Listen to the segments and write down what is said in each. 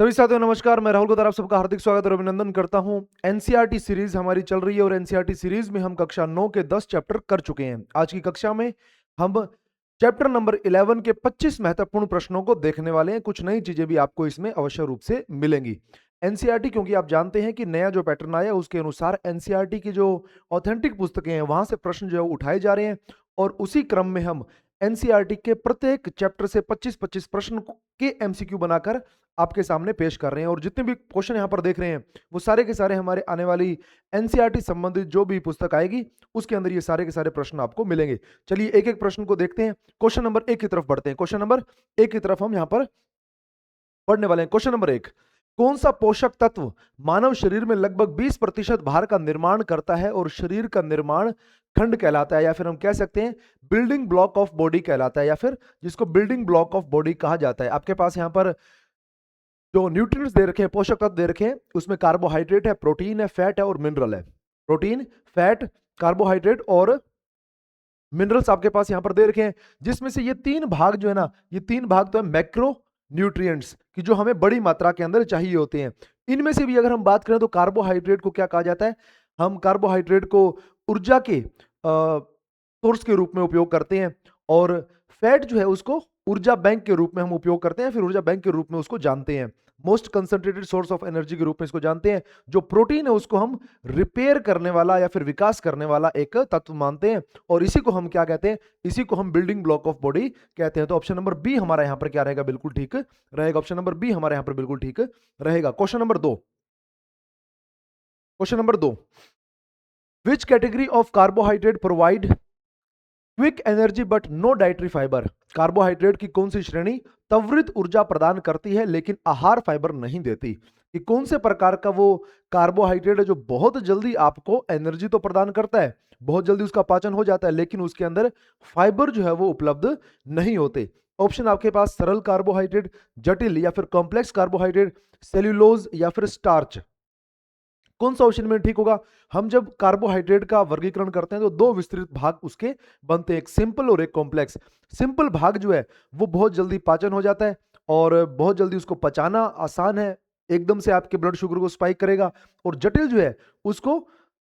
सभी साथियों नमस्कार। मैं राहुल गुदार आप सबका हार्दिक स्वागत और अभिनंदन करता हूं। एनसीईआरटी सीरीज हमारी चल रही है और एनसीईआरटी सीरीज में हम कक्षा 9 के 10 चैप्टर कर चुके हैं। आज की कक्षा में हम चैप्टर नंबर 11 के 25 महत्वपूर्ण प्रश्नों को देखने वाले हैं। कुछ नई चीजें भी आपको इसमें अवश्य रूप से मिलेंगी। एनसीईआरटी, क्योंकि आप जानते हैं कि नया जो पैटर्न आया उसके अनुसार एनसीईआरटी की जो ऑथेंटिक पुस्तकें हैं वहां से प्रश्न जो है उठाए जा रहे हैं और उसी क्रम में हम एनसीईआरटी के प्रत्येक चैप्टर से 25-25 प्रश्न के एमसीक्यू बनाकर आपके सामने पेश कर रहे हैं। और जितने भी क्वेश्चन यहाँ पर देख रहे हैं वो सारे के सारे हमारे आने वाली एनसीईआरटी संबंधित जो भी पुस्तक आएगी उसके अंदर ये सारे के सारे प्रश्न आपको मिलेंगे। चलिए एक एक प्रश्न को देखते हैं। क्वेश्चन नंबर 1 की तरफ बढ़ते हैं। क्वेश्चन नंबर 1 की तरफ हम यहाँ पर पढ़ने वाले हैं। क्वेश्चन नंबर 1, कौन सा पोषक तत्व मानव शरीर में लगभग 20% भार का निर्माण करता है और शरीर का निर्माण खंड कहलाता है, या फिर हम कह सकते हैं बिल्डिंग ब्लॉक ऑफ बॉडी कहलाता है, या फिर जिसको बिल्डिंग ब्लॉक ऑफ बॉडी कहा जाता है। आपके पास यहाँ पर जो न्यूट्रिएंट्स दे रखे हैं, पोषक तत्व दे रखे हैं, उसमें कार्बोहाइड्रेट है, प्रोटीन है, फैट है और मिनरल है। प्रोटीन, फैट, कार्बोहाइड्रेट और मिनरल्स आपके पास यहां पर दे रखे हैं, जिसमें से ये तीन भाग जो है ना, ये तीन भाग तो है मैक्रो न्यूट्रिएंट्स की, जो हमें बड़ी मात्रा के अंदर चाहिए होते हैं। इनमें से भी अगर हम बात करें तो कार्बोहाइड्रेट को क्या कहा जाता है? हम कार्बोहाइड्रेट को ऊर्जा के सोर्स के रूप में उपयोग करते हैं, और फैट जो है उसको ऊर्जा बैंक के रूप में हम उपयोग करते हैं, फिर ऊर्जा बैंक के रूप में उसको जानते हैं, most concentrated source of energy के रूप में इसको जानते हैं। जो प्रोटीन है उसको हम रिपेयर करने वाला या फिर विकास करने वाला एक तत्व मानते हैं, और इसी को हम क्या कहते हैं? इसी को हम बिल्डिंग ब्लॉक ऑफ बॉडी कहते हैं। तो ऑप्शन नंबर बी हमारा यहां पर क्या रहेगा? बिल्कुल ठीक रहेगा। ऑप्शन नंबर बी हमारे यहां पर बिल्कुल ठीक रहेगा। Question number 2, question number 2, which category of carbohydrate provide quick energy but no dietary fibre? Carbohydrate की कौन सी श्रेणी त्वरित ऊर्जा प्रदान करती है लेकिन आहार फाइबर नहीं देती? कि कौन से प्रकार का वो कार्बोहाइड्रेट है जो बहुत जल्दी आपको एनर्जी तो प्रदान करता है, बहुत जल्दी उसका पाचन हो जाता है, लेकिन उसके अंदर फाइबर जो है वो उपलब्ध नहीं होते? ऑप्शन आपके पास सरल कार्बोहाइड्रेट, जटिल या फिर कॉम्प्लेक्स कार्बोहाइड्रेट, सेल्यूलोज या फिर स्टार्च। कौन सा ऑप्शन में ठीक होगा? हम जब कार्बोहाइड्रेट का वर्गीकरण करते हैं तो दो विस्तृत भाग उसके बनते हैं, एक सिंपल और एक कॉम्प्लेक्स। सिंपल भाग जो है वो बहुत जल्दी पाचन हो जाता है और बहुत जल्दी उसको पचाना आसान है, एकदम से आपके ब्लड शुगर को स्पाइक करेगा। और जटिल जो है उसको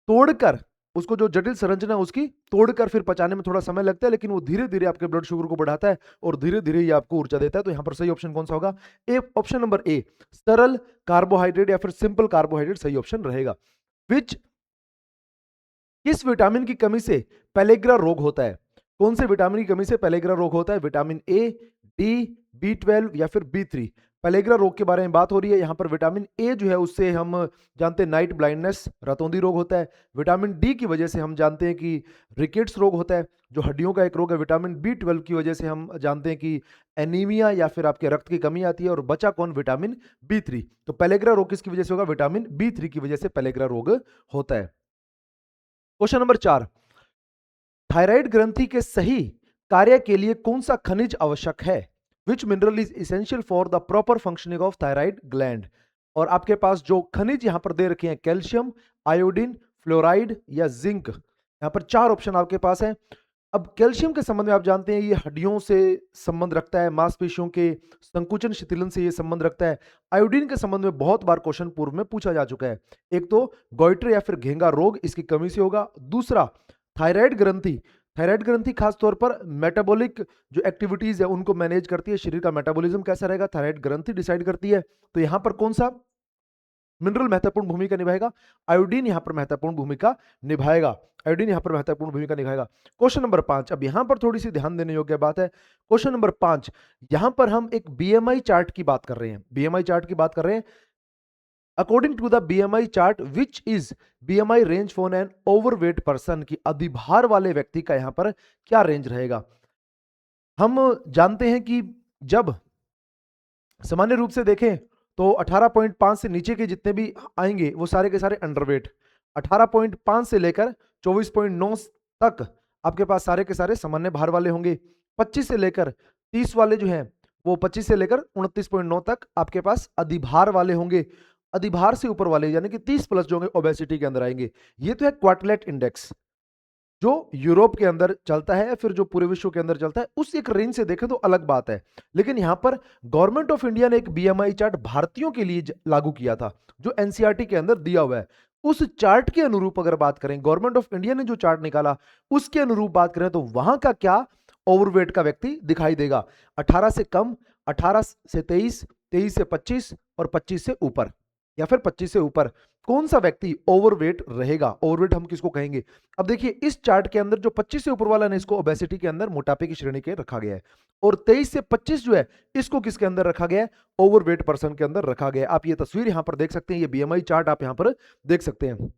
तोड़कर, उसको जो जटिल संरचना है उसकी तोड़कर फिर पचाने में थोड़ा समय लगता है, लेकिन वो धीरे धीरे आपके ब्लड शुगर को बढ़ाता है और धीरे धीरे ये आपको ऊर्जा देता है। तो यहां पर सही ऑप्शन कौन सा होगा? ए, ऑप्शन नंबर ए, सरल कार्बोहाइड्रेट या फिर सिंपल कार्बोहाइड्रेट सही ऑप्शन रहेगा। विच, किस विटामिन की कमी से पेलेग्रा रोग होता है? कौन से विटामिन की कमी से पेलेग्रा रोग होता है? विटामिन ए, डी, बी 12 या फिर बी 3? पेलेग्रा रोग के बारे में बात हो रही है। यहाँ पर विटामिन ए जो है उससे हम जानते हैं नाइट ब्लाइंडनेस, रतौंधी रोग होता है। विटामिन डी की वजह से हम जानते हैं कि रिकेट्स रोग होता है, जो हड्डियों का एक रोग है। विटामिन बी 12 की वजह से हम जानते हैं कि एनीमिया या फिर आपके रक्त की कमी आती है। और बचा कौन? Vitamin B 3। तो पेलेग्रा रोग किसकी वजह से होगा? विटामिन बी 3 की वजह से पेलेग्रा रोग होता है। क्वेश्चन नंबर 4, थायराइड ग्रंथि के सही कार्य के लिए कौन सा खनिज आवश्यक है? विच mineral is essential for the proper functioning of thyroid gland? और आपके पास जो खनिज यहां पर दे रखे हैं, कैल्शियम, आयोडीन, फ्लोराइड या जिंक। यहां पर चार ऑप्शन आपके पास है। अब कैल्शियम के संबंध में आप जानते हैं ये हड्डियों से संबंध रखता है, मांसपेशियों के संकुचन शिथिलन से ये संबंध रखता है। आयोडीन के संबंध में बहुत बार क्वेश्चन पूर्व में पूछा जा चुका है। एक तो गॉइटर या फिर घेंगा रोग, इसकी कमी से होगा। दूसरा थायराइड ग्रंथि, थायराइड ग्रंथि खास तौर पर मेटाबॉलिक जो एक्टिविटीज है उनको मैनेज करती है, शरीर का मेटाबॉलिज्म कैसा रहेगा थायराइड ग्रंथि डिसाइड करती है। तो यहां पर कौन सा मिनरल महत्वपूर्ण भूमिका निभाएगा? आयोडीन यहां पर महत्वपूर्ण भूमिका निभाएगा। आयोडीन यहां पर महत्वपूर्ण भूमिका निभाएगा। क्वेश्चन नंबर 5, अब यहां पर थोड़ी सी ध्यान देने योग्य बात है। क्वेश्चन नंबर 5, यहां पर हम एक बीएमआई चार्ट की बात कर रहे हैं। बीएमआई चार्ट की बात कर रहे हैं। According to the BMI chart, which is BMI range for an overweight person? की अधिभार वाले व्यक्ति का यहां पर क्या रेंज रहेगा? हम जानते हैं कि जब सामान्य रूप से देखें तो 18.5 से नीचे के जितने भी आएंगे वो सारे के सारे अंडरवेट। 18.5 से लेकर 24.9 तक आपके पास सारे के सारे सामान्य भार वाले होंगे। 25 से लेकर 30 वाले जो हैं वो 25 से लेकर 29.9 तक आपके पास अधिभार वाले होंगे। अधिभार से ऊपर वाले यानी कि 30 प्लस जो होंगे ओबेसिटी के अंदर आएंगे। ये तो है क्वार्टलेट इंडेक्स। जो यूरोप के अंदर चलता है या फिर जो पूरे विश्व के अंदर चलता है उस एक रेंज से देखें तो अलग बात है। लेकिन यहां पर गवर्नमेंट ऑफ इंडिया ने एक बीएमआई चार्ट भारतीयों के लिए लागू किया था, जो एनसीईआरटी के अंदर दिया हुआ है। उस चार्ट के अनुरूप अगर बात करें, गवर्नमेंट ऑफ इंडिया ने जो चार्ट निकाला उसके अनुरूप बात करें तो वहां का क्या ओवरवेट का व्यक्ति दिखाई देगा। 18 से कम, 18 से 23, 23 से 25 और 25 से ऊपर या फिर 25 से ऊपर कौन सा व्यक्ति ओवरवेट रहेगा। ओवरवेट हम किसको कहेंगे? अब देखिए इस चार्ट के अंदर जो 25 से ऊपर वाला है इसको ओबेसिटी के अंदर, मोटापे की श्रेणी के रखा गया है, और 23 से 25 जो है इसको किसके अंदर रखा गया है? ओवरवेट पर्सन के अंदर रखा गया है। आप ये तस्वीर यहां पर देख सकते हैं, ये बीएमआई चार्ट आप यहां पर देख सकते हैं।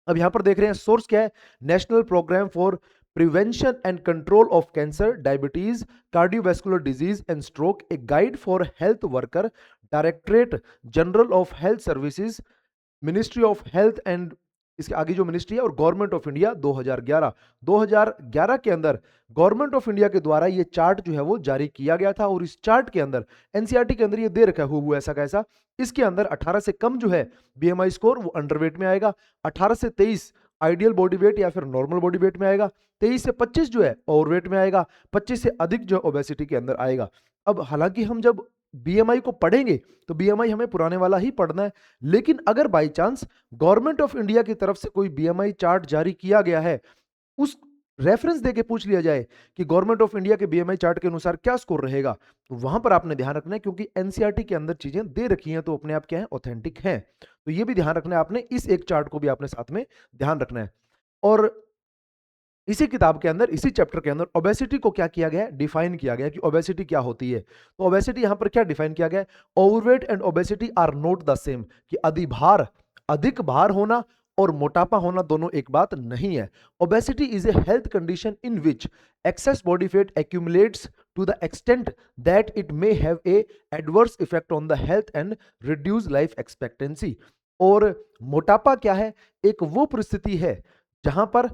अब यहां पर देख रहे हैं सोर्स क्या है? National programme for prevention and control of cancer, diabetes, cardiovascular disease and stroke, a guide for health worker, directorate general of health services, ministry of health and इसके आगे जो मिनिस्ट्री है, और गवर्नमेंट ऑफ इंडिया 2011 के अंदर government of India के द्वारा ये चार्ट जो है वो जारी किया गया था। और इस चार्ट के अंदर एनसीईआरटी के अंदर ये दे रखा है हुआ ऐसा कैसा, इसके अंदर 18 से कम जो है बीएमआई स्कोर वो अंडरवेट में आएगा, 18 से 23 आइडियल बॉडी वेट या फिर नॉर्मल बॉडी वेट में आएगा, 23 से 25 जो है ओवरवेट में आएगा, 25 से अधिक जो है ओबेसिटी के अंदर आएगा। अब हालांकि हम जब बीएमआई को पढ़ेंगे तो बीएमआई हमें पुराने वाला ही पढ़ना है, लेकिन अगर by chance government of India की तरफ से कोई बीएमआई चार्ट जारी किया गया है, उस रेफरेंस देके पूछ लिया जाए कि गवर्नमेंट ऑफ इंडिया के बीएमआई चार्ट के अनुसार क्या स्कोर रहेगा, तो वहां पर आपने ध्यान रखना है, क्योंकि एनसीईआरटी के अंदर चीजें दे रखी हैं तो अपने आप क्या है? ऑथेंटिक हैं। तो ये भी ध्यान रखना है आपने, इस एक चार्ट को भी आपने साथ में ध्यान रखना है। और इसी किताब के अंदर, इसी चैप्टर के अंदर ओबेसिटी को क्या किया गया है? डिफाइन किया गया है कि ओबेसिटी क्या होती है। तो ओबेसिटी यहां पर क्या डिफाइन किया गया है? Overweight and obesity are not the same, कि अधिभार, अधिक भार होना और मोटापा होना दोनों एक बात नहीं है। Obesity is a health condition in which excess body fat accumulates to the extent that it may have a adverse effect on the health and reduce life expectancy. और मोटापा क्या है? एक वो परिस्थिति है जहां पर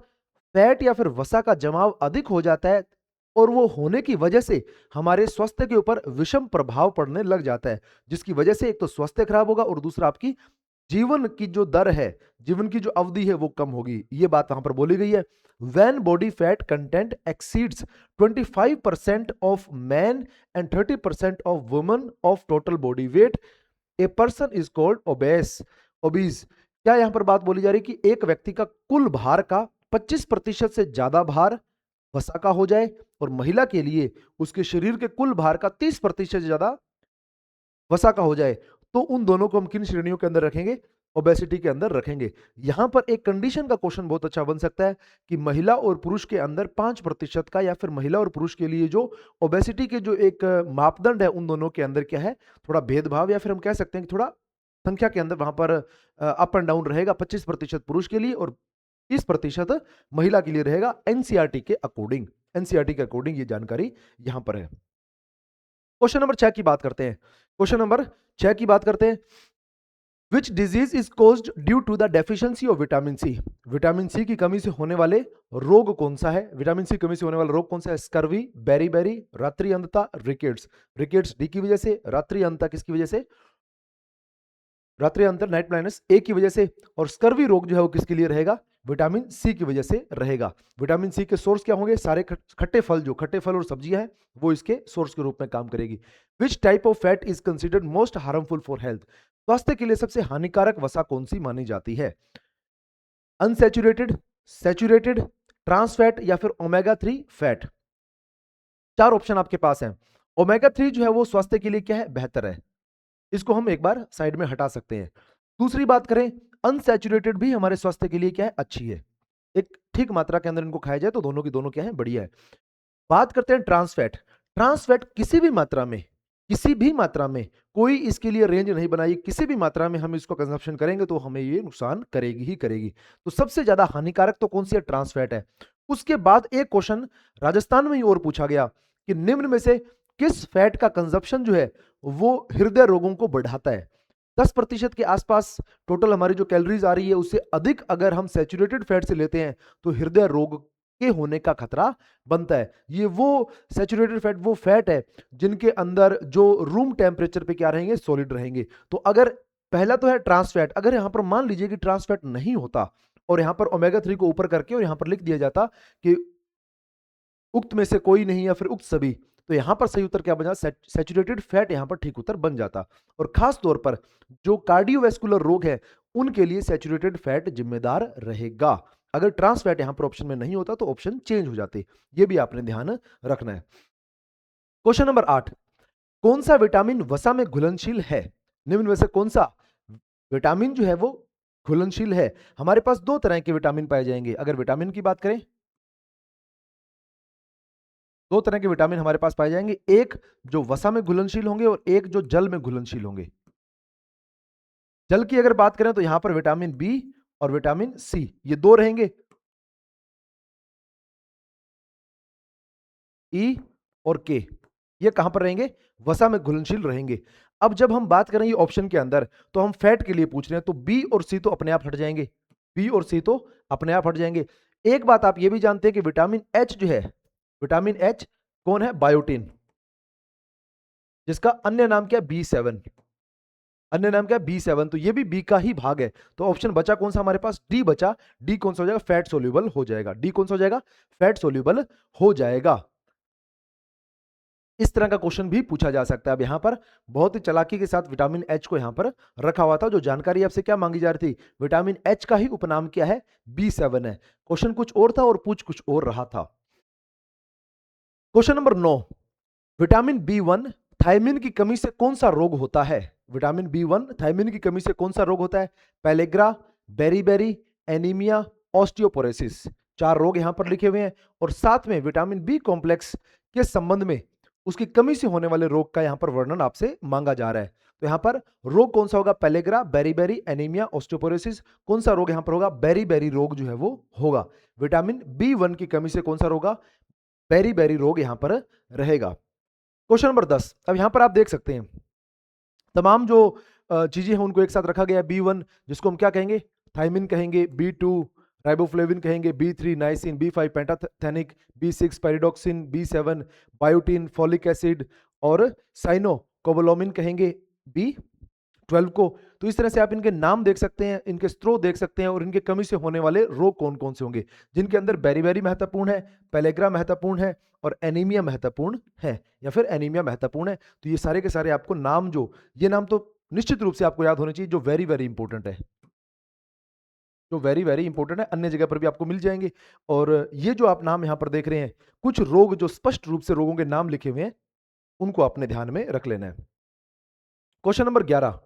फैट या फिर वसा का जमाव अधिक हो जाता है, और वो होने की वजह से हमारे स्वास्थ्य के ऊपर विषम प्रभाव पड़ने लग जाता है, जिसकी वजह से एक तो स्वास्थ्य खराब होगा और दूसरा आपकी जीवन की जो दर है, जीवन की जो अवधि है वो कम होगी। ये बात वहां पर बोली गई है। When body fat content exceeds 25% of man and 30% of women of total body weight, a person is called obese, obese. क्या यहां पर बात बोली जा रही है कि एक व्यक्ति का कुल भार का 25% से ज्यादा भार वसा का हो जाए, और महिला के लिए उसके शरीर के कुल भार का 30% से ज्यादा वसा का हो जाए, तो उन दोनों को हम किन श्रेणियों के अंदर रखेंगे? ओबेसिटी के अंदर रखेंगे। यहां पर एक कंडीशन का क्वेश्चन बहुत अच्छा बन सकता है कि महिला और पुरुष के अंदर 5% का, या फिर महिला और पुरुष के लिए जो ओबेसिटी के जो एक मापदंड है उन दोनों के अंदर क्या है? थोड़ा भेदभाव, या फिर हम कह सकते हैं कि थोड़ा संख्या के अंदर वहां पर अप एंड डाउन रहेगा। 25% पुरुष के लिए और 30% महिला के लिए रहेगा, एनसीईआरटी के अकॉर्डिंग। एनसीईआरटी के अकॉर्डिंग ये जानकारी यहां पर है। क्वेश्चन नंबर 6 की बात करते हैं। क्वेश्चन नंबर 6 की बात करते हैं। Which disease is caused due to the deficiency of vitamin C? Vitamin C की कमी से होने वाले रोग कौन सा है? विटामिन सी की कमी से होने वाला रोग कौन सा है? स्कर्वी, बेरी, रात्रि अंधता, रिकेट्स। रिकेट्स डी की वजह से, रात्रि अंधता किसकी वजह से? रात्रि अंतर, नाइट ब्लाइंडनेस ए की वजह से। और स्कर्वी रोग जो है वो किसके लिए रहेगा? विटामिन सी की वजह से रहेगा। विटामिन सी के सोर्स क्या होंगे? सारे खट्टे फल, जो खट्टे फल और सब्जियां हैं वो इसके सोर्स के रूप में काम करेगी। Which type of fat is considered most harmful for health? स्वास्थ्य के लिए सबसे हानिकारक वसा कौन सी मानी जाती है? अनसैचुरेटेड, सैचुरेटेड, ट्रांस फैट या फिर ओमेगा 3 फैट। 4 ऑप्शन आपके पास हैं। ओमेगा 3 जो है वो स्वास्थ्य के लिए क्या है? बेहतर है, इसको हम एक बार साइड में हटा सकते हैं। दूसरी बात करें, अनसैचुरेटेड भी हमारे स्वास्थ्य के लिए क्या है? अच्छी है। एक ठीक मात्रा के अंदर इनको खाया जाए तो दोनों की दोनों क्या है? बढ़िया है। बात करते हैं ट्रांस फैट। ट्रांस फैट किसी भी मात्रा में, किसी भी मात्रा में, कोई इसके लिए रेंज नहीं बनाई, किसी भी मात्रा में हम इसको कंजप्शन करेंगे तो हमें ये नुकसान करेगी ही करेगी। तो सबसे ज्यादा हानिकारक तो कौन सी है? ट्रांस फैट है। उसके बाद एक क्वेश्चन राजस्थान में ही और पूछा गया कि निम्न में से किस फैट का कंजप्शन जो है वो हृदय रोगों को बढ़ाता है? 10% के आसपास टोटल हमारी जो कैलोरीज आ रही है उससे अधिक अगर हम सैचुरेटेड फैट से लेते हैं तो हृदय रोग के होने का खतरा बनता है। ये वो सैचुरेटेड फैट, वो फैट है जिनके अंदर जो रूम टेम्परेचर पे क्या रहेंगे? सॉलिड रहेंगे। तो अगर पहला तो है ट्रांस फैट, अगर यहां पर मान लीजिए कि ट्रांस फैट नहीं होता और यहां पर ओमेगा 3 को ऊपर करके और यहां पर लिख दिया जाता कि उक्त में से कोई नहीं या फिर उक्त सभी, तो यहां पर सही उत्तर क्या बन जाता, सैचुरेटेड फैट यहां पर ठीक उत्तर बन जाता। और खास तौर पर जो कार्डियोवैस्कुलर रोग है उनके लिए सैचुरेटेड फैट जिम्मेदार रहेगा। अगर ट्रांस फैट यहां पर ऑप्शन में नहीं होता तो ऑप्शन चेंज हो जाते। ये भी आपने ध्यान रखना है। क्वेश्चन नंबर 8, कौन सा विटामिन वसा में घुलनशील है? निम्न में से कौन सा विटामिन जो है वो घुलनशील है? हमारे पास दो तरह के विटामिन पाए जाएंगे। अगर विटामिन की बात करें, दो तरह के विटामिन हमारे पास पाए जाएंगे, एक जो वसा में घुलनशील होंगे और एक जो जल में घुलनशील होंगे। जल की अगर बात करें तो यहां पर विटामिन बी और विटामिन सी, ये दो रहेंगे, ई और के। ये कहां पर रहेंगे? वसा में घुलनशील रहेंगे। अब जब हम बात करें ये ऑप्शन के अंदर, तो हम फैट के लिए पूछ रहे हैं, तो बी और सी तो अपने आप हट जाएंगे, बी और सी तो अपने आप हट जाएंगे। एक बात आप ये भी जानते हैं कि विटामिन एच जो है, विटामिन एच कौन है? बायोटिन, जिसका अन्य नाम क्या? B7, अन्य नाम क्या? B7, तो ये भी बी का ही भाग है। तो ऑप्शन बचा कौन सा हमारे पास? डी बचा। डी कौन सा हो जाएगा? फैट सोल्यूबल हो जाएगा। डी कौन सा हो जाएगा? फैट सोल्यूबल हो जाएगा। इस तरह का क्वेश्चन भी पूछा जा सकता है। अब यहां पर बहुत ही चालाकी के साथ विटामिन एच को यहां पर रखा हुआ था। जो जानकारी आपसे क्या मांगी जा रही थी? विटामिन एच का ही उपनाम क्या है? B7 है। क्वेश्चन कुछ और था और पूछ कुछ और रहा था। Question number 9, vitamin B1 thiamine की कमी से कौन सा रोग होता है? विटामिन B1 थायमिन की कमी से कौन सा रोग होता है? Pellagra, beriberi, anaemia, osteoporosis. चार रोग यहां पर लिखे हुए हैं और साथ में विटामिन बी कॉम्प्लेक्स के संबंध में उसकी कमी से होने वाले रोग का यहां पर वर्णन आपसे मांगा जा रहा है। तो यहां पर रोग कौन सा होगा? Pellagra, beriberi, anaemia, osteoporosis. कौन सा रोग यहां पर होगा? बेरीबेरी रोग जो है वो होगा। विटामिन B1 की कमी से कौन सा रोग? बेरीबेरी रोग यहां पर रहेगा। क्वेश्चन नंबर 10, अब यहां पर आप देख सकते हैं तमाम जो चीजें हैं उनको एक साथ रखा गया है। B1 जिसको हम क्या कहेंगे? थाइमिन कहेंगे, B2 राइबोफ्लेविन कहेंगे, B3 niacin, B5 pantothenic, B6 पैरिडॉक्सिन, B7 biotin, folic acid और साइनोकोबालामिन कहेंगे B12 को। तो इस तरह से आप इनके नाम देख सकते हैं, इनके स्रोत देख सकते हैं और इनके कमी से होने वाले रोग कौन कौन से होंगे, जिनके अंदर बेरीबेरी महत्वपूर्ण है, पेलेग्रा महत्वपूर्ण है और एनीमिया महत्वपूर्ण है या फिर एनीमिया महत्वपूर्ण है। तो ये सारे के सारे आपको नाम, जो ये नाम तो निश्चित रूप से आपको याद होने चाहिए, जो वेरी वेरी इंपॉर्टेंट है, जो वेरी वेरी इंपॉर्टेंट है, अन्य जगह पर भी आपको मिल जाएंगे। और ये जो आप नाम यहां पर देख रहे हैं, कुछ रोग जो स्पष्ट रूप से रोगों के नाम लिखे हुए हैं, उनको अपने ध्यान में रख लेना है। क्वेश्चन नंबर 11,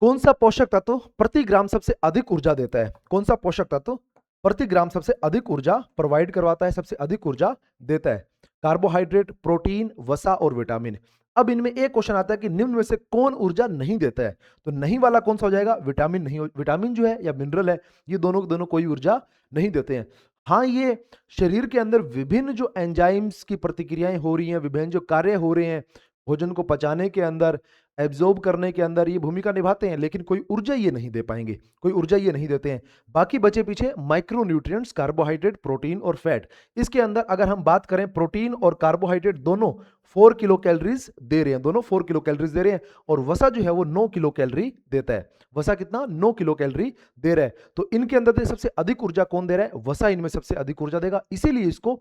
कौन सा पोषक तत्व प्रति ग्राम सबसे अधिक ऊर्जा देता है? कौन सा पोषक तत्व प्रति ग्राम सबसे अधिक ऊर्जा प्रोवाइड करवाता है, सबसे अधिक ऊर्जा देता है? कार्बोहाइड्रेट, प्रोटीन, वसा और विटामिन। अब इनमें एक क्वेश्चन आता है कि निम्न में से कौन ऊर्जा नहीं देता है? तो नहीं वाला कौन सा हो जाएगा? विटामिन नहीं। विटामिन जो है या मिनरल है, ये दोनों के दोनों कोई ऊर्जा नहीं देते हैं। हाँ, ये शरीर के अंदर विभिन्न जो एंजाइम्स की प्रतिक्रियाएं हो रही हैं, विभिन्न जो कार्य हो रहे हैं, भोजन को पचाने के अंदर, एब्जॉर्ब करने के अंदर ये भूमिका निभाते हैं, लेकिन कोई ऊर्जा ये नहीं दे पाएंगे, कोई ऊर्जा ये नहीं देते हैं। बाकी बचे पीछे माइक्रो न्यूट्रिएंट्स, कार्बोहाइड्रेट, प्रोटीन और फैट। इसके अंदर अगर हम बात करें, प्रोटीन और कार्बोहाइड्रेट दोनों 4 किलो कैलोरीज दे रहे हैं, दोनों 4 किलो कैलोरीज दे रहे हैं। और वसा जो है वो 9 किलो कैलोरी देता है। वसा कितना? 9 किलो कैलोरी दे रहा है। तो इनके अंदर से सबसे अधिक ऊर्जा कौन दे रहा है? वसा इनमें सबसे अधिक ऊर्जा देगा। इसीलिए इसको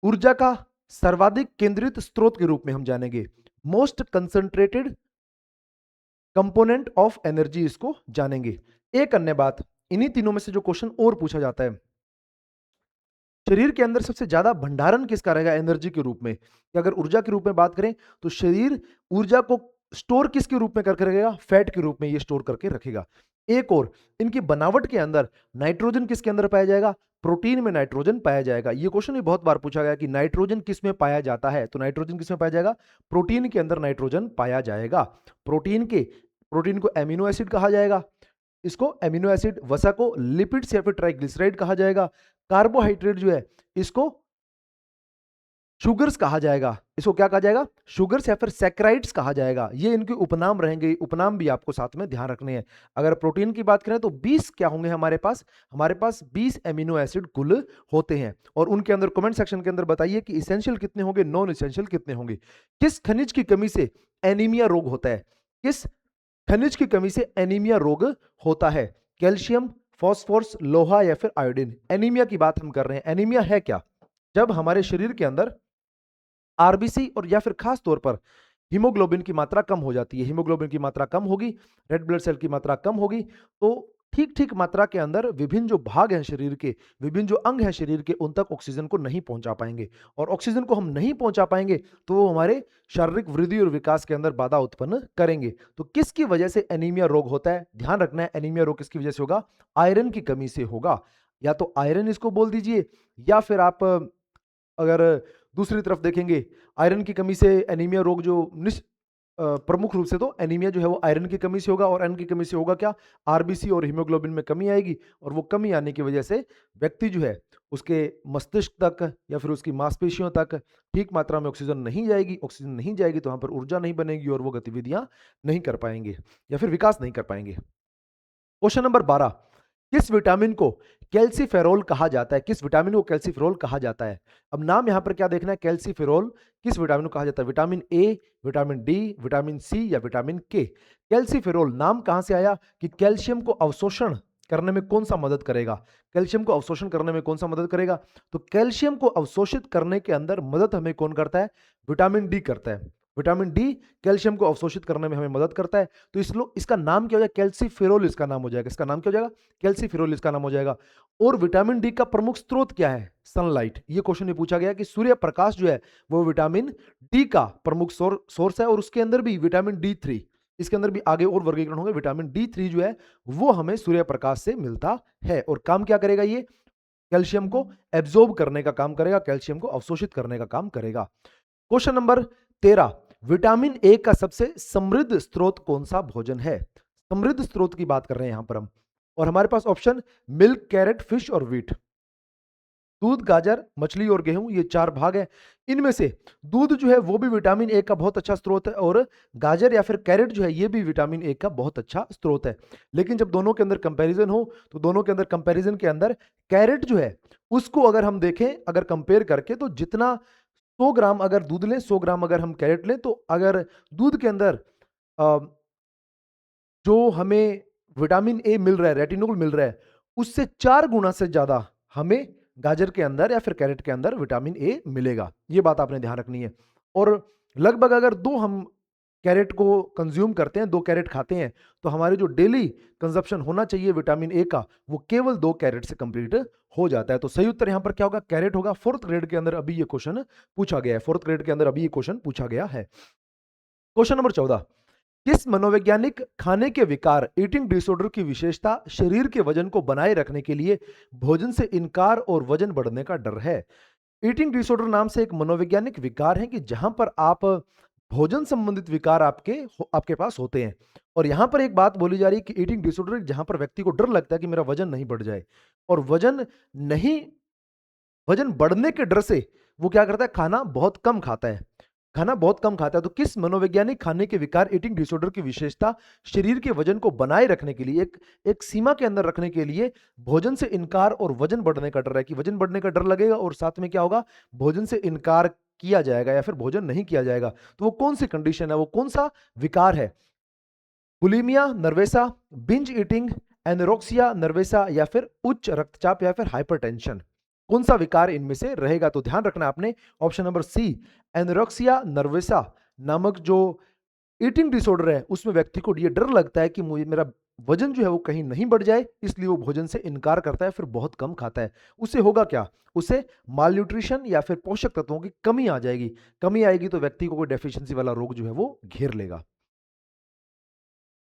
ऊर्जा का सर्वाधिक केंद्रित स्रोत के रूप में हम जानेंगे। Most concentrated component of energy इसको जानेंगे। एक अन्य बात, इन्हीं तीनों में से जो क्वेश्चन और पूछा जाता है, शरीर के अंदर सबसे ज्यादा भंडारण किसका रहेगा एनर्जी के रूप में? कि अगर ऊर्जा के रूप में बात करें तो शरीर ऊर्जा को स्टोर किसके रूप में करके रखेगा? फैट के रूप में ये स्टोर करके रखेगा। एक और, इनकी बनावट के अंदर नाइट्रोजन किसके अंदर पाया जाएगा? प्रोटीन में नाइट्रोजन पाया जाएगा। ये क्वेश्चन भी बहुत बार पूछा गया कि नाइट्रोजन किस में पाया जाता है, तो नाइट्रोजन किस में पाया जाएगा? प्रोटीन के अंदर नाइट्रोजन पाया जाएगा। प्रोटीन को एमिनो एसिड कहा जाएगा, इसको एमिनो एसिड। वसा को लिपिड्स या फिर ट्राइग्लिसराइड कहा जाएगा। कार्बोहाइड्रेट जो है इसको शुगर्स कहा जाएगा। इसको क्या कहा जाएगा? शुगर्स या फिर सैकराइड्स कहा जाएगा। ये इनके उपनाम रहेंगे, उपनाम भी आपको साथ में ध्यान रखने हैं। अगर प्रोटीन की बात करें तो 20 क्या होंगे हमारे पास? हमारे पास 20 एमिनो एसिड कुल होते हैं। और उनके अंदर कमेंट सेक्शन के अंदर बताइए कि इसेंशियल कितने होंगे, नॉन इसेंशियल कितने होंगे। किस खनिज की कमी से एनीमिया रोग होता है? किस खनिज की कमी से एनीमिया रोग होता है? कैल्शियम, फॉस्फोरस, लोहा या फिर आयोडीन। एनीमिया की बात हम कर रहे हैं। एनीमिया है क्या? जब हमारे शरीर के अंदर आरबीसी और या फिर खास तौर पर हीमोग्लोबिन की मात्रा कम हो जाती है। हीमोग्लोबिन की मात्रा कम होगी, रेड ब्लड सेल की मात्रा कम होगी, तो ठीक-ठीक मात्रा के अंदर विभिन्न जो भाग हैं शरीर के, विभिन्न जो अंग हैं शरीर के, उन तक ऑक्सीजन को नहीं पहुंचा पाएंगे। और ऑक्सीजन को हम नहीं पहुंचा पाएंगे तो वो हमारे शारीरिक वृद्धि और विकास के अंदर बाधा उत्पन्न करेंगे। तो किसकी वजह से एनीमिया रोग होता है? ध्यान रखना है, एनीमिया रोग किसकी वजह से होगा? आयरन की कमी से होगा। या तो आयरन इसको बोल दीजिए, या फिर आप अगर दूसरी तरफ देखेंगे, आयरन की कमी से एनीमिया रोग जो प्रमुख रूप से तो एनीमिया जो है वो आयरन की कमी से होगा। और आयरन की कमी से होगा क्या? आरबीसी और हीमोग्लोबिन में कमी आएगी, और वो कमी आने की वजह से व्यक्ति जो है उसके मस्तिष्क तक या फिर उसकी मांसपेशियों तक ठीक मात्रा में ऑक्सीजन नहीं जाएगी। ऑक्सीजन नहीं जाएगी तो वहां पर ऊर्जा नहीं बनेगी और वो गतिविधियां नहीं कर पाएंगे या फिर विकास नहीं कर पाएंगे। क्वेश्चन नंबर 12, किस विटामिन को कैल्सीफेरोल कहा जाता है? किस विटामिन को कैल्सीफेरोल कहा जाता है? अब नाम यहां पर क्या देखना है? कैल्सीफेरोल किस विटामिन को कहा जाता है? Vitamin A, vitamin D, vitamin C या विटामिन के? कैल्सीफेरोल नाम कहां से आया? कि कैल्शियम को अवशोषण करने में कौन सा मदद करेगा? कैल्शियम को अवशोषण करने में कौन सा मदद करेगा? तो कैल्शियम को अवशोषित करने के अंदर मदद हमें कौन करता है? विटामिन डी करता है। विटामिन डी कैल्शियम को अवशोषित करने में हमें मदद करता है। तो इसका नाम क्या हो जाएगा? कैल्सीफेरोल इसका नाम हो जाएगा। इसका नाम क्या हो जाएगा? कैल्सीफेरोल इसका नाम हो जाएगा। और विटामिन डी का प्रमुख स्रोत क्या है? सनलाइट। ये क्वेश्चन में पूछा गया कि सूर्य प्रकाश जो है वो विटामिन डी का प्रमुख सोर्स है। और उसके अंदर भी विटामिन डी थ्री, इसके अंदर भी आगे और वर्गीकरण होंगे। विटामिन डी थ्री जो है वो हमें सूर्य प्रकाश से मिलता है। और काम क्या करेगा? ये कैल्शियम को एब्जॉर्ब करने का काम करेगा, कैल्शियम को अवशोषित करने का काम करेगा। क्वेश्चन नंबर 13, विटामिन ए का सबसे समृद्ध स्रोत कौन सा भोजन है? समृद्ध स्रोत की बात कर रहे हैं यहां पर हम। और हमारे पास ऑप्शन मिल्क, कैरेट, फिश और व्हीट। दूध, गाजर, मछली और गेहूं, ये चार भाग हैं। इनमें से दूध जो है वो भी विटामिन ए का बहुत अच्छा स्रोत है, और गाजर या फिर कैरेट जो है ये भी विटामिन ए का बहुत अच्छा स्रोत है। लेकिन जब दोनों के अंदर कंपैरिजन हो तो दोनों के अंदर कंपैरिजन के अंदर कैरेट जो है उसको अगर हम देखें, अगर कंपेयर करके, तो जितना 100 ग्राम अगर दूध लें, 100 ग्राम अगर हम कैरेट लें, तो अगर दूध के अंदर अ, जो हमें विटामिन ए मिल रहा है, रेटिनोल मिल रहा है, उससे 4 गुना से ज्यादा हमें गाजर के अंदर या फिर कैरेट के अंदर विटामिन ए मिलेगा। ये बात आपने ध्यान रखनी है। और लगभग अगर 2 हम कैरेट को कंज्यूम करते हैं, 2 कैरेट खाते हैं, तो हमारे जो डेली कंजप्शन होना चाहिए विटामिन ए का, वो केवल 2 कैरेट से कंप्लीट हो जाता है। तो सही उत्तर यहां पर क्या होगा? कैरेट होगा। 4th ग्रेड के अंदर अभी ये क्वेश्चन पूछा गया है। 4th ग्रेड के अंदर अभी ये क्वेश्चन पूछा गया है। क्वेश्चन नंबर 14, किस मनोवैज्ञानिक खाने के विकार, ईटिंग डिसऑर्डर की विशेषता शरीर के वजन को बनाए रखने के लिए भोजन से इनकार और वजन बढ़ने का डर है? ईटिंग डिसऑर्डर नाम से एक मनोवैज्ञानिक विकार है कि जहां पर आप भोजन संबंधित विकार आपके पास होते हैं। और यहां पर एक बात बोली जा रही है कि ईटिंग डिसऑर्डर जहां पर व्यक्ति को डर लगता है कि मेरा वजन नहीं बढ़ जाए, और वजन बढ़ने के डर से वो क्या करता है? खाना बहुत कम खाता है। खाना बहुत कम खाता है। तो किस मनोवैज्ञानिक खाने के विकार, ईटिंग डिसऑर्डर की विशेषता शरीर के वजन को बनाए रखने के लिए, एक सीमा के अंदर रखने के लिए भोजन से इनकार और वजन बढ़ने का डर है? कि वजन बढ़ने का डर लगेगा और साथ में क्या होगा? भोजन से इनकार किया जाएगा या फिर भोजन नहीं किया जाएगा। तो वो कौन सी कंडीशन है, वो कौन सा विकार है? बुलिमिया नर्वेसा, बिंज ईटिंग, एनोरेक्सिया नर्वेसा या फिर उच्च रक्तचाप या फिर हाइपरटेंशन? कौन सा विकार इनमें से रहेगा? तो ध्यान रखना आपने, ऑप्शन नंबर सी, एनोरेक्सिया नर्वेसा नामक जो ईटिंग डिसऑर्डर है उसमें व्यक्ति को ये डर लगता है कि मुझे मेरा वजन जो है वो कहीं नहीं बढ़ जाए, इसलिए वो भोजन से इनकार करता है, फिर बहुत कम खाता है। उससे होगा क्या? उसे माल न्यूट्रिशन या फिर पोषक तत्वों की कमी आ जाएगी। कमी आएगी तो व्यक्ति को कोई डेफिशिएंसी वाला रोग जो है वो घेर लेगा।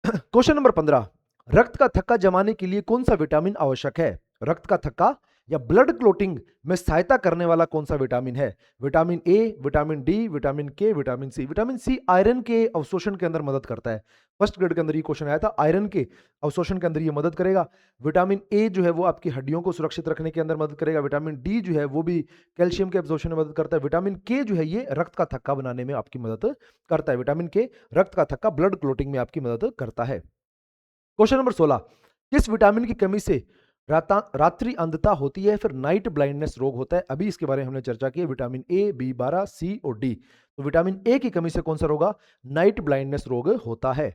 क्वेश्चन नंबर 15, रक्त का थक्का जमाने के लिए कौन सा विटामिन आवश्यक है? रक्त का थक्का या ब्लड क्लोटिंग में सहायता करने वाला कौन सा विटामिन है? Vitamin A, vitamin D, vitamin K, vitamin C? Vitamin C iron के अवशोषण के अंदर मदद करता है। फर्स्ट ग्रेड के अंदर ये क्वेश्चन आया था, आयरन के अवशोषण के अंदर ये मदद करेगा। विटामिन ए जो है वो आपकी हड्डियों को सुरक्षित रखने के अंदर मदद करेगा। विटामिन डी जो है वो भी कैल्शियम के अब्जॉर्प्शन में मदद करता है। विटामिन के जो है ये रक्त का थक्का बनाने में आपकी मदद करता है। विटामिन के रक्त का थक्का, ब्लड क्लोटिंग में आपकी मदद करता है। क्वेश्चन नंबर 16, किस विटामिन की कमी से रात्रि अंधता होती है, फिर नाइट ब्लाइंडनेस रोग होता है? अभी इसके बारे में हमने चर्चा की है। विटामिन ए, बी12, सी और डी। तो विटामिन ए की कमी से कौन सा रोग? नाइट ब्लाइंडनेस रोग होता है।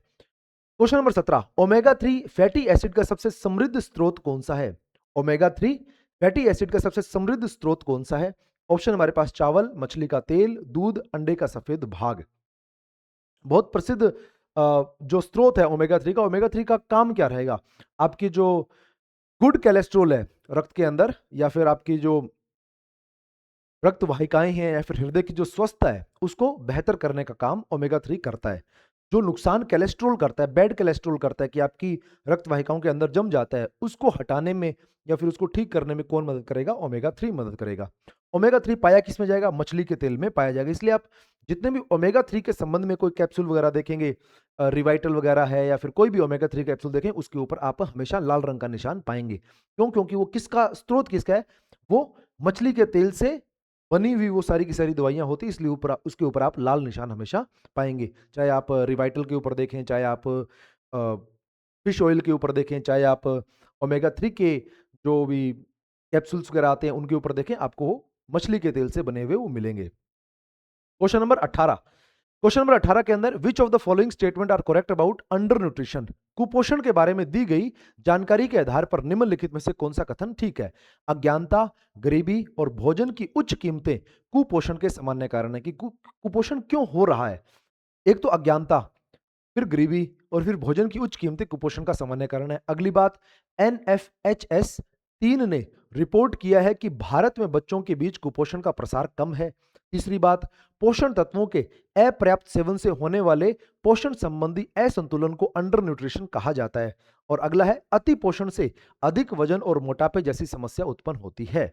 Question number 17, omega 3 fatty acid का सबसे समृद्ध स्रोत कौन सा है? ओमेगा 3 फैटी एसिड का सबसे समृद्ध स्रोत कौन सा है? ऑप्शन हमारे पास चावल, मछली का तेल, दूध, अंडे का सफेद भाग। बहुत प्रसिद्ध जो स्रोत है ओमेगा 3 का, ओमेगा 3 का काम क्या रहेगा? आपकी जो गुड कोलेस्ट्रॉल है रक्त के अंदर, या फिर आपकी जो रक्त वाहिकाएं हैं, या फिर हृदय की जो स्वस्थता है उसको बेहतर करने का काम ओमेगा 3 करता है। जो नुकसान कोलेस्ट्रॉल करता है, बैड कोलेस्ट्रॉल करता है कि आपकी रक्त वाहिकाओं के अंदर जम जाता है, उसको हटाने में या फिर उसको ठीक करने में कौन मदद करेगा? ओमेगा 3 मदद करेगा। ओमेगा 3 पाया किस में जाएगा? मछली के तेल में पाया जाएगा। इसलिए आप जितने भी ओमेगा 3 के संबंध में कोई कैप्सूल वगैरह देखेंगे, रिवाइटल वगैरह है या फिर कोई भी ओमेगा 3 कैप्सूल देखें, उसके ऊपर आप हमेशा लाल रंग का निशान पाएंगे। क्यों? क्योंकि वो किसका स्रोत किसका है? वो मछली के तेल से बनी हुई वो सारी की सारी दवाइयाँ होती हैं, इसलिए उसके ऊपर आप लाल निशान हमेशा पाएँगे। चाहे आप रिवाइटल के ऊपर देखें, चाहे आप फिश ऑयल के ऊपर देखें, चाहे आप ओमेगा 3 के जो भी कैप्सूल्स वगैरह आते हैं उनके ऊपर देखें, आपको वो मछली के तेल से बने हुए वो मिलेंगे। क्वेश्चन नंबर 18, क्वेश्चन नंबर 18 के अंदर which of the following statement are correct about under nutrition? कुपोषण के बारे में दी गई जानकारी के आधार पर निम्नलिखित में से कौन सा कथन ठीक है? अज्ञानता, गरीबी और भोजन की उच्च कीमतें कुपोषण के सामान्य कारण है। कि कुपोषण क्यों हो रहा है? एक तो अज्ञानता, फिर गरीबी और फिर भोजन की उच्च कीमतें कुपोषण का सामान्य कारण है। अगली बात, NFHS 3 ने रिपोर्ट किया है कि भारत में बच्चों के बीच कुपोषण का प्रसार कम है। तीसरी बात, पोषण तत्वों के अपर्याप्त सेवन से होने वाले पोषण संबंधी असंतुलन को अंडर न्यूट्रिशन कहा जाता है। और अगला है, अति पोषण से अधिक वजन और मोटापे जैसी समस्या उत्पन्न होती है।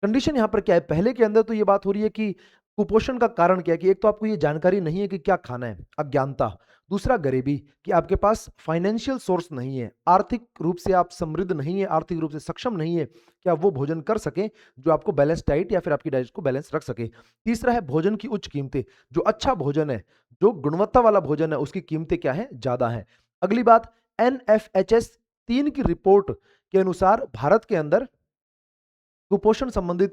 कंडीशन यहाँ पर क्या है? पहले के अंदर तो ये बात हो रही है कि कुपोषण का कारण क्या है, कि एक तो आपको ये जानकारी नहीं है कि क्या खाना है, अज्ञानता। दूसरा गरीबी, कि आपके पास फाइनेंशियल सोर्स नहीं है, आर्थिक रूप से आप समृद्ध नहीं है, आर्थिक रूप से सक्षम नहीं है कि आप वो भोजन कर सकें जो आपको बैलेंस डाइट या फिर आपकी डाइट को बैलेंस रख सके। तीसरा है भोजन की उच्च कीमतें, जो अच्छा भोजन है, जो गुणवत्ता वाला भोजन है, उसकी कीमतें क्या है? ज्यादा है। अगली बात, NFHS 3 की रिपोर्ट के अनुसार भारत के अंदर कुपोषण संबंधित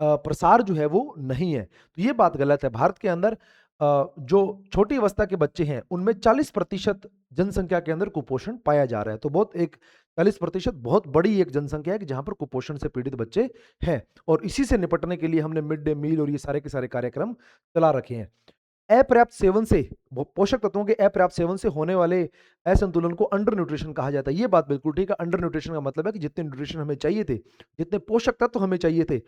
प्रसार जो है वो नहीं है। तो ये बात गलत है। भारत के अंदर जो छोटी अवस्था के बच्चे हैं उनमें 40% जनसंख्या के अंदर कुपोषण पाया जा रहा है। तो बहुत एक 40% बहुत बड़ी एक जनसंख्या है कि जहां पर कुपोषण से पीड़ित बच्चे हैं, और इसी से निपटने के लिए हमने मिड डे मील और ये सारे के सारे कार्यक्रम चला रखे हैं। अपर्याप्त सेवन से, पोषक तत्वों के अपर्याप्त सेवन से होने वाले असंतुलन को अंडर न्यूट्रिशन कहा जाता है। ये बात बिल्कुल ठीक है। अंडर न्यूट्रिशन का मतलब है कि जितने न्यूट्रिशन हमें चाहिए थे, जितने पोषक तत्व हमें चाहिए थे,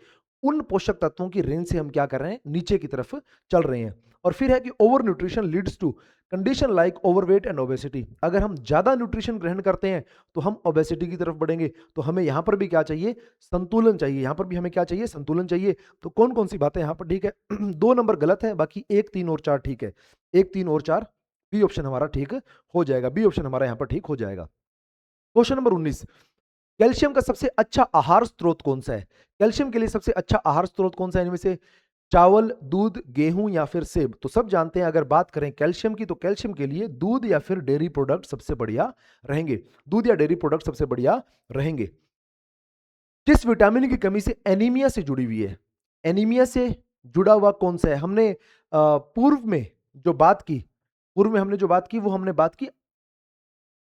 उन पोषक तत्वों की रेंज से हम क्या कर रहे हैं? नीचे की तरफ चल रहे हैं। और फिर है कि over nutrition leads to condition like overweight and obesity. अगर हम ज्यादा न्यूट्रिशन ग्रहण करते हैं तो हम ओबेसिटी की तरफ बढ़ेंगे। तो हमें यहां पर भी क्या चाहिए? संतुलन चाहिए। यहां पर भी हमें क्या चाहिए? संतुलन चाहिए। तो कौन कौन सी बातें यहां पर ठीक है? 2 नंबर गलत है, बाकी 1, 3 और 4 ठीक है। 1, 3 और 4, बी ऑप्शन हमारा ठीक हो जाएगा। बी ऑप्शन हमारा यहां पर ठीक हो जाएगा। क्वेश्चन नंबर 19, कैल्शियम का सबसे अच्छा आहार स्रोत कौन सा है? कैल्शियम के लिए सबसे अच्छा आहार स्रोत कौन सा है? इनमें से चावल, दूध, गेहूं या फिर सेब? तो सब जानते हैं, अगर बात करें कैल्शियम की, तो कैल्शियम के लिए दूध या फिर डेयरी प्रोडक्ट सबसे बढ़िया रहेंगे। दूध या डेयरी प्रोडक्ट सबसे बढ़िया रहेंगे। किस विटामिन की कमी से एनीमिया से जुड़ी हुई है? एनीमिया से जुड़ा हुआ कौन सा है? हमने पूर्व में जो बात की, पूर्व में हमने जो बात की वो हमने बात की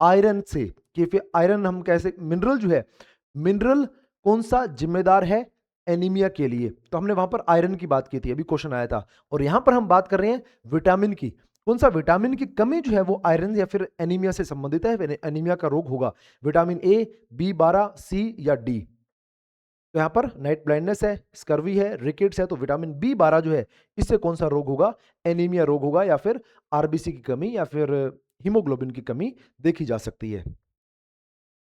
आयरन से, कि फिर आयरन हम कैसे, मिनरल जो है, मिनरल कौन सा जिम्मेदार है एनीमिया के लिए? तो हमने वहां पर आयरन की बात की थी, अभी क्वेश्चन आया था। और यहां पर हम बात कर रहे हैं विटामिन की। कौन सा विटामिन की कमी जो है वो आयरन या फिर एनीमिया से संबंधित है? एनीमिया का रोग होगा विटामिन ए, B12, सी या डी? तो यहाँ पर नाइट ब्लाइंडनेस है, स्कर्वी है, रिकेट्स है, तो विटामिन B12 जो है, इससे कौन सा रोग होगा? एनीमिया रोग होगा, या फिर आरबीसी की कमी या फिर हीमोग्लोबिन की कमी देखी जा सकती है।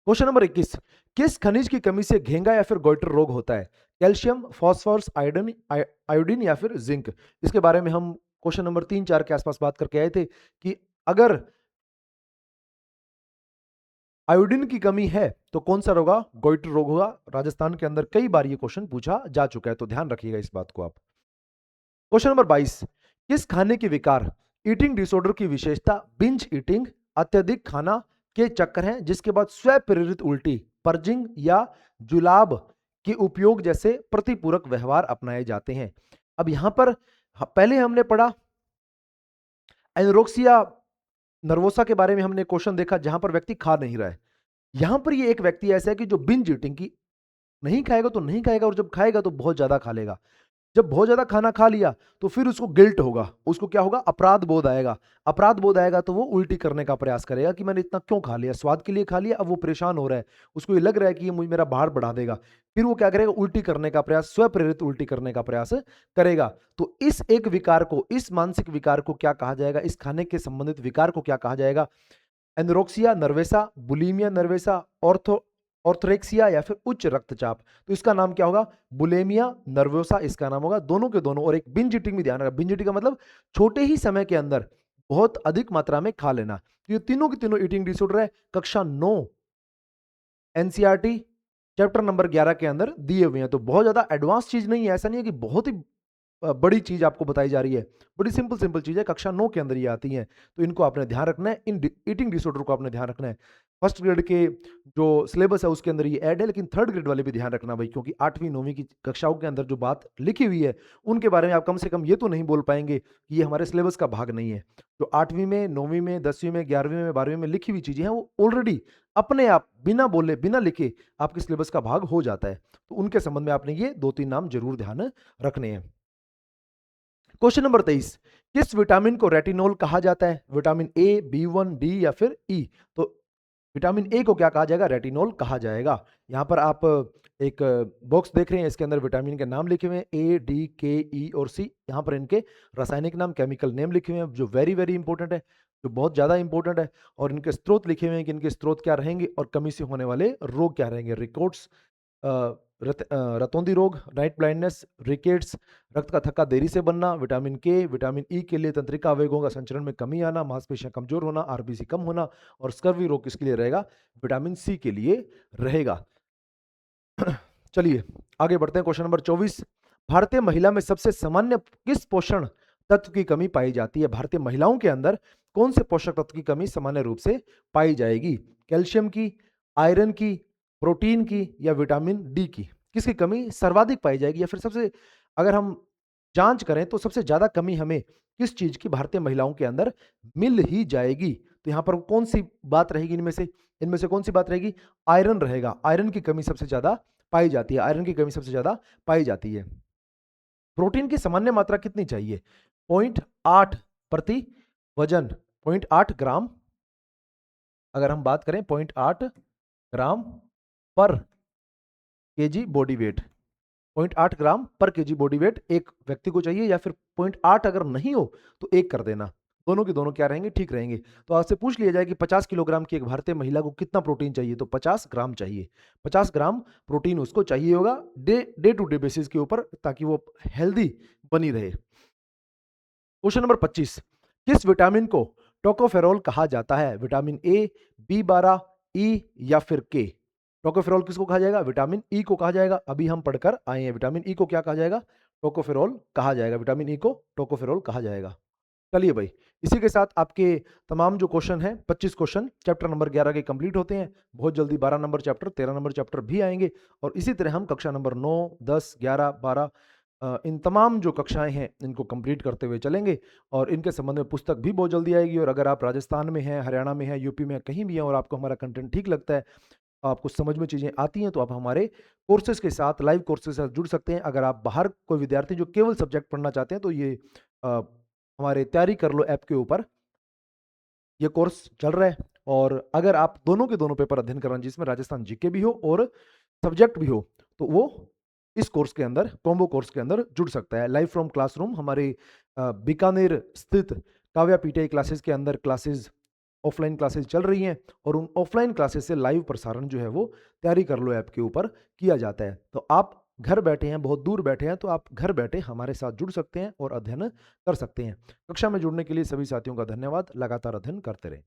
क्वेश्चन नंबर 21, किस खनिज की कमी से घेंगा या फिर गोइटर रोग होता है? कैल्शियम, फास्फोरस, आयोडीन, आयोडीन या फिर जिंक? इसके बारे में हम क्वेश्चन नंबर 3-4 के आसपास बात करके आए थे कि अगर आयोडीन की कमी है तो कौन सा रोग होगा? गोइटर रोग होगा। राजस्थान के अंदर कई बार ये क्वेश्चन पूछा जा चुका है, तो ध्यान रखिएगा इस बात को आप। क्वेश्चन नंबर 22, किस खाने के विकार, ईटिंग डिसऑर्डर की विशेषता बिंज ईटिंग, अत्यधिक खाना के चक्कर हैं, जिसके बाद स्व प्रेरित उल्टी, पर्जिंग या जुलाब के उपयोग जैसे प्रतिपूरक व्यवहार अपनाए जाते हैं? अब यहां पर पहले हमने पढ़ा एनोरेक्सिया नर्वोसा के बारे में हमने क्वेश्चन देखा जहां पर व्यक्ति खा नहीं रहा है। यहां पर ये एक व्यक्ति ऐसा है कि जो बिंज ईटिंग की, नहीं खाएगा तो नहीं खाएगा और जब खाएगा तो बहुत ज्यादा खा लेगा। जब बहुत ज्यादा खाना खा लिया तो फिर उसको गिल्ट होगा, उसको क्या होगा, अपराध बोध आएगा। अपराध बोध आएगा तो वो उल्टी करने का प्रयास करेगा कि मैंने इतना क्यों खा लिया, स्वाद के लिए खा लिया। अब वो परेशान हो रहा है, उसको ये लग रहा है कि ये मुझे मेरा भार बढ़ा देगा। फिर वो क्या करेगा, उल्टी करने का प्रयास, स्वप्रेरित उल्टी करने का प्रयास करेगा। तो इस एक विकार को, इस मानसिक विकार को क्या कहा जाएगा, इस खाने के संबंधित विकार को क्या कहा जाएगा? एनोरेक्सिया नर्वेसा, बुलिमिया नर्वेसा, ऑर्थोरेक्सिया या फिर उच्च रक्तचाप। तो इसका नाम क्या होगा? बुलिमिया नर्वोसा इसका नाम होगा, दोनों के दोनों। और एक बिंज ईटिंग भी ध्यान रखना, बिंज ईटिंग का मतलब छोटे ही समय के अंदर बहुत अधिक मात्रा में खा लेना। तो ये तीनों की तीनों ईटिंग डिसऑर्डर है, कक्षा 9 एनसीईआरटी चैप्टर नंबर 11 के अंदर दिए हुए हैं। तो बहुत ज्यादा एडवांस चीज नहीं है, ऐसा नहीं है कि बहुत ही बड़ी चीज आपको बताई जा रही है, बड़ी सिंपल सिंपल चीज है, कक्षा 9 के अंदर ये आती हैं। तो इनको आपने ध्यान रखना है, इन ईटिंग डिसऑर्डर को आपने ध्यान रखना है। फर्स्ट ग्रेड के जो सिलेबस है उसके अंदर ये ऐड है, लेकिन थर्ड ग्रेड वाले भी ध्यान रखना भाई, क्योंकि 8वीं 9वीं की कक्षाओं के अंदर जो बात लिखी हुई है उनके बारे में आप कम से कम ये तो नहीं बोल पाएंगे कि ये हमारे सिलेबस का भाग नहीं है। जो 8वीं में, 9वीं में, 10वीं में, 11वीं में, 12वीं में लिखी हुई चीजें हैं वो ऑलरेडी अपने आप बिना बोले बिना लिखे आपके सिलेबस का भाग हो जाता है। तो उनके संबंध में आपने ये 2-3 नाम जरूर ध्यान रखने हैं। क्वेश्चन नंबर 23, किस विटामिन को रेटिनॉल कहा जाता है? विटामिन ए, B1, डी या फिर ई? तो विटामिन ए को क्या कहा जाएगा? रेटिनॉल कहा जाएगा। यहां पर आप एक बॉक्स देख रहे हैं, इसके अंदर विटामिन के नाम लिखे हुए हैं, ए, डी, के, ई और सी। यहां पर इनके रासायनिक नाम, केमिकल नेम लिखे हुए हैं, जो वेरी वेरी इंपॉर्टेंट है, जो बहुत ज्यादा इंपॉर्टेंट है। और इनके स्रोत लिखे हुए हैं कि इनके स्रोत क्या रहेंगे और कमी से होने वाले रोग क्या रहेंगे। रिकोट्स, रतौंधी रोग, नाइट ब्लाइंडनेस, रिकेट्स, रक्त का थक्का देरी से बनना, विटामिन के, विटामिन ई के लिए तंत्रिका अवयवों का संचरण में कमी आना, मांसपेशियां कमजोर होना, आरबीसी कम होना। और स्कर्वी रोग किसके लिए रहेगा? विटामिन सी के लिए रहेगा। चलिए आगे बढ़ते हैं। क्वेश्चन नंबर 24, भारतीय महिला में सबसे सामान्य किस पोषण तत्व की कमी पाई जाती है? भारतीय महिलाओं के अंदर कौन से पोषक तत्व की कमी सामान्य रूप से पाई जाएगी? कैल्शियम की, आयरन की, प्रोटीन की या विटामिन डी की? किसकी कमी सर्वाधिक पाई जाएगी? या फिर सबसे, अगर हम जांच करें तो सबसे ज्यादा कमी हमें किस चीज की भारतीय महिलाओं के अंदर मिल ही जाएगी? तो यहां पर कौन सी बात रहेगी? इनमें से कौन सी बात रहेगी? आयरन रहेगा। आयरन की कमी सबसे ज्यादा पाई जाती है, आयरन की कमी सबसे ज्यादा पाई जाती है। प्रोटीन की सामान्य मात्रा कितनी चाहिए? 0.8 प्रति वजन, 0.8 ग्राम। अगर हम बात करें 0.8 ग्राम पर केजी बॉडी वेट, 0.8 ग्राम पर केजी बॉडी वेट एक व्यक्ति को चाहिए, या फिर 0.8 अगर नहीं हो तो 1 कर देना। दोनों के दोनों क्या रहेंगे? ठीक रहेंगे। तो आपसे पूछ लिया जाए कि 50 किलोग्राम की एक भारतीय महिला को कितना प्रोटीन चाहिए, तो 50 ग्राम चाहिए। 50 ग्राम प्रोटीन उसको चाहिए होगा डे टू डे बेसिस के ऊपर, ताकि वो हेल्दी बनी रहे। क्वेश्चन नंबर 25, किस विटामिन को टोकोफेरोल कहा जाता है? विटामिन ए, B12, ई या फिर के? टोकोफेरोल किसको कहा जाएगा? विटामिन ई को कहा जाएगा। अभी हम पढ़कर आए हैं, विटामिन ई को क्या कहा जाएगा? टोकोफेरोल कहा जाएगा। विटामिन ई को टोकोफेरोल कहा जाएगा। चलिए भाई, इसी के साथ आपके तमाम जो क्वेश्चन हैं, 25 क्वेश्चन चैप्टर नंबर 11 के कंप्लीट होते हैं। बहुत जल्दी 12 नंबर चैप्टर, 13 नंबर चैप्टर भी आएंगे। और इसी तरह हम कक्षा नंबर 9, 10, 11, 12 इन तमाम जो कक्षाएं हैं इनको कंप्लीट करते हुए चलेंगे। और इनके संबंध में पुस्तक भी बहुत जल्दी आएगी। और अगर आप राजस्थान में हैं, हरियाणा में हैं, यूपी में कहीं भी हैं और आपको हमारा कंटेंट ठीक लगता है, आपको समझ में चीज़ें आती हैं, तो आप हमारे कोर्सेज के साथ, लाइव कोर्सेज के साथ जुड़ सकते हैं। अगर आप बाहर कोई विद्यार्थी जो केवल सब्जेक्ट पढ़ना चाहते हैं, तो ये हमारे तैयारी कर लो ऐप के ऊपर ये कोर्स चल रहा है। और अगर आप दोनों के दोनों पेपर अध्ययन कर रहे हैं, जिसमें राजस्थान जीके भी हो और सब्जेक्ट भी हो, तो वो इस कोर्स के अंदर, कॉम्बो कोर्स के अंदर जुड़ सकता है। लाइव फ्रॉम क्लासरूम हमारे बीकानेर स्थित काव्या पीटीआई क्लासेस के अंदर क्लासेस, ऑफलाइन क्लासेस चल रही हैं। और उन ऑफलाइन क्लासेस से लाइव प्रसारण जो है वो तैयारी कर लो ऐप के ऊपर किया जाता है। तो आप घर बैठे हैं, बहुत दूर बैठे हैं, तो आप घर बैठे हमारे साथ जुड़ सकते हैं और अध्ययन कर सकते हैं। कक्षा में जुड़ने के लिए सभी साथियों का धन्यवाद। लगातार अध्ययन करते रहें।